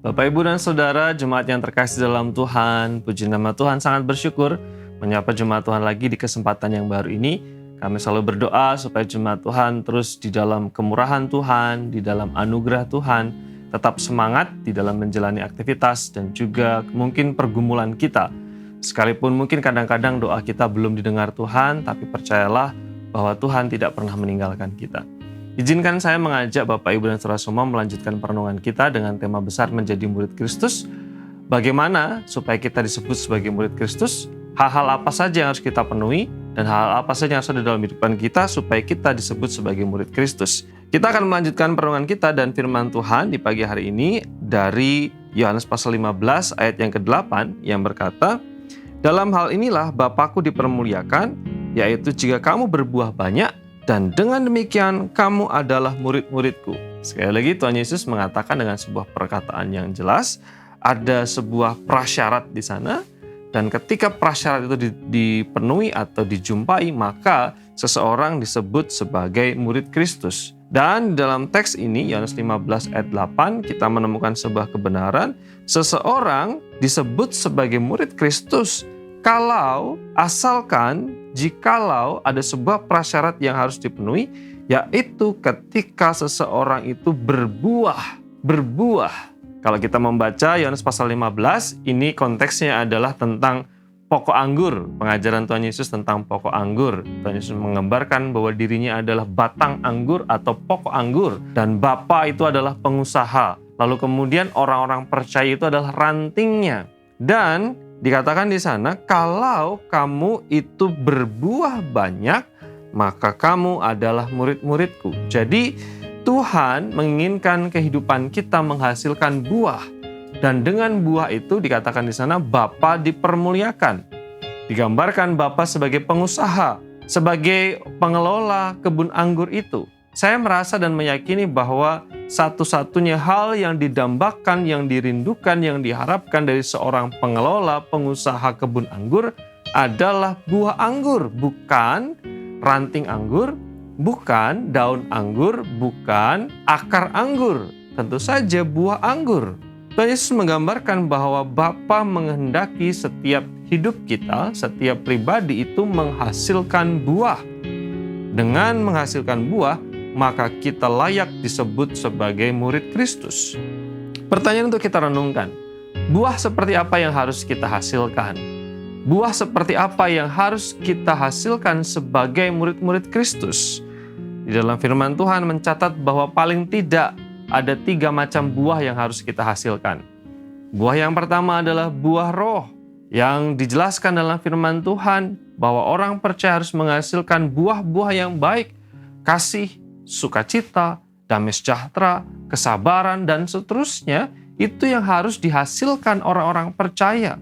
Bapak, Ibu, dan Saudara, jemaat yang terkasih dalam Tuhan, puji nama Tuhan, sangat bersyukur menyapa jemaat Tuhan lagi di kesempatan yang baru ini. Kami selalu berdoa supaya jemaat Tuhan terus di dalam kemurahan Tuhan, di dalam anugerah Tuhan, tetap semangat di dalam menjalani aktivitas dan juga mungkin pergumulan kita. Sekalipun mungkin kadang-kadang doa kita belum didengar Tuhan, tapi percayalah bahwa Tuhan tidak pernah meninggalkan kita. Izinkan saya mengajak Bapak, Ibu, dan Saudara semua melanjutkan perenungan kita dengan tema besar menjadi murid Kristus. Bagaimana supaya kita disebut sebagai murid Kristus? Hal-hal apa saja yang harus kita penuhi dan hal-hal apa saja yang harus ada dalam kehidupan kita supaya kita disebut sebagai murid Kristus. Kita akan melanjutkan perenungan kita dan firman Tuhan di pagi hari ini dari Yohanes pasal 15 ayat yang ke-8 yang berkata, "Dalam hal inilah Bapa-Ku dipermuliakan, yaitu jika kamu berbuah banyak, dan dengan demikian kamu adalah murid-muridku." Sekali lagi Tuhan Yesus mengatakan dengan sebuah perkataan yang jelas, ada sebuah prasyarat di sana, dan ketika prasyarat itu dipenuhi atau dijumpai, maka seseorang disebut sebagai murid Kristus. Dan dalam teks ini, Yohanes 15 ayat 8, kita menemukan sebuah kebenaran, seseorang disebut sebagai murid Kristus jikalau ada sebuah prasyarat yang harus dipenuhi, yaitu ketika seseorang itu berbuah. Kalau kita membaca Yohanes pasal 15, ini konteksnya adalah tentang pokok anggur. Pengajaran Tuhan Yesus tentang pokok anggur. Tuhan Yesus menggambarkan bahwa dirinya adalah batang anggur atau pokok anggur. Dan Bapa itu adalah pengusaha. Lalu kemudian orang-orang percaya itu adalah rantingnya. Dan dikatakan di sana, kalau kamu itu berbuah banyak, maka kamu adalah murid-muridku. Jadi Tuhan menginginkan kehidupan kita menghasilkan buah. Dan dengan buah itu dikatakan di sana, Bapa dipermuliakan. Digambarkan Bapa sebagai pengusaha, sebagai pengelola kebun anggur itu. Saya merasa dan meyakini bahwa satu-satunya hal yang didambakan, yang dirindukan, yang diharapkan dari seorang pengelola, pengusaha kebun anggur adalah buah anggur, bukan ranting anggur, bukan daun anggur, bukan akar anggur. Tentu saja buah anggur. Tuhan Yesus menggambarkan bahwa Bapa menghendaki setiap hidup kita, setiap pribadi itu menghasilkan buah. Dengan menghasilkan buah, maka kita layak disebut sebagai murid Kristus. Pertanyaan untuk kita renungkan, buah seperti apa yang harus kita hasilkan? Buah seperti apa yang harus kita hasilkan sebagai murid-murid Kristus? Di dalam firman Tuhan mencatat bahwa paling tidak ada 3 macam buah yang harus kita hasilkan. Buah yang pertama adalah buah roh, yang dijelaskan dalam firman Tuhan bahwa orang percaya harus menghasilkan buah-buah yang baik, kasih, sukacita, damai sejahtera, kesabaran, dan seterusnya. Itu yang harus dihasilkan orang-orang percaya.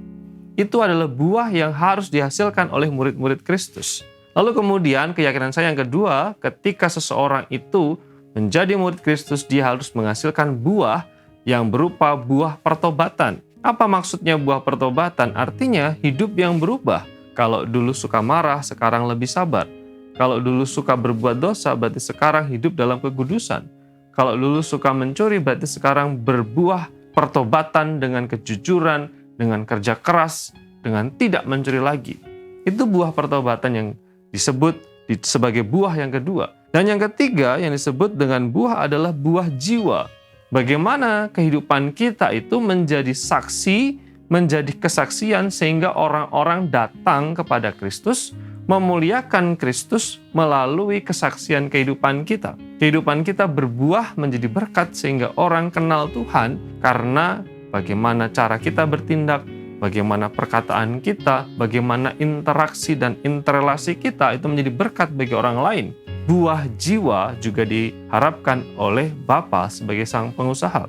Itu adalah buah yang harus dihasilkan oleh murid-murid Kristus. Lalu kemudian keyakinan saya yang kedua, ketika seseorang itu menjadi murid Kristus, dia harus menghasilkan buah yang berupa buah pertobatan. Apa maksudnya buah pertobatan? Artinya hidup yang berubah. Kalau dulu suka marah, sekarang lebih sabar. Kalau dulu suka berbuat dosa, berarti sekarang hidup dalam kekudusan. Kalau dulu suka mencuri, berarti sekarang berbuah pertobatan dengan kejujuran, dengan kerja keras, dengan tidak mencuri lagi. Itu buah pertobatan yang disebut sebagai buah yang kedua. Dan yang ketiga yang disebut dengan buah adalah buah jiwa. Bagaimana kehidupan kita itu menjadi saksi, menjadi kesaksian sehingga orang-orang datang kepada Kristus, memuliakan Kristus melalui kesaksian kehidupan kita. Kehidupan kita berbuah menjadi berkat sehingga orang kenal Tuhan karena bagaimana cara kita bertindak, bagaimana perkataan kita, bagaimana interaksi dan interrelasi kita itu menjadi berkat bagi orang lain. Buah jiwa juga diharapkan oleh Bapa sebagai sang pengusaha.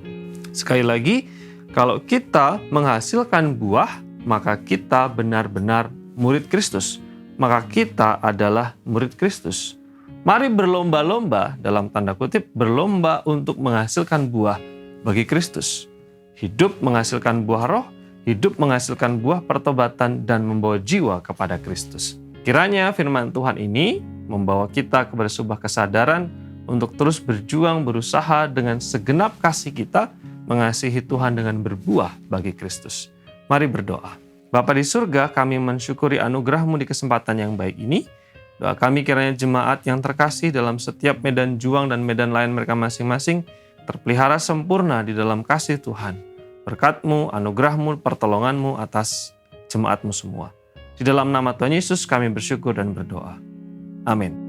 Sekali lagi, kalau kita menghasilkan buah, maka kita benar-benar murid Kristus. Maka kita adalah murid Kristus. Mari berlomba-lomba, dalam tanda kutip, berlomba untuk menghasilkan buah bagi Kristus. Hidup menghasilkan buah roh, hidup menghasilkan buah pertobatan, dan membawa jiwa kepada Kristus. Kiranya firman Tuhan ini membawa kita kepada sebuah kesadaran untuk terus berjuang, berusaha dengan segenap kasih kita mengasihi Tuhan dengan berbuah bagi Kristus. Mari berdoa. Bapa di surga, kami mensyukuri anugerah-Mu di kesempatan yang baik ini. Doa kami kiranya jemaat yang terkasih dalam setiap medan juang dan medan lain mereka masing-masing terpelihara sempurna di dalam kasih Tuhan. Berkat-Mu, anugerah-Mu, pertolongan-Mu atas jemaat-Mu semua. Di dalam nama Tuhan Yesus kami bersyukur dan berdoa. Amin.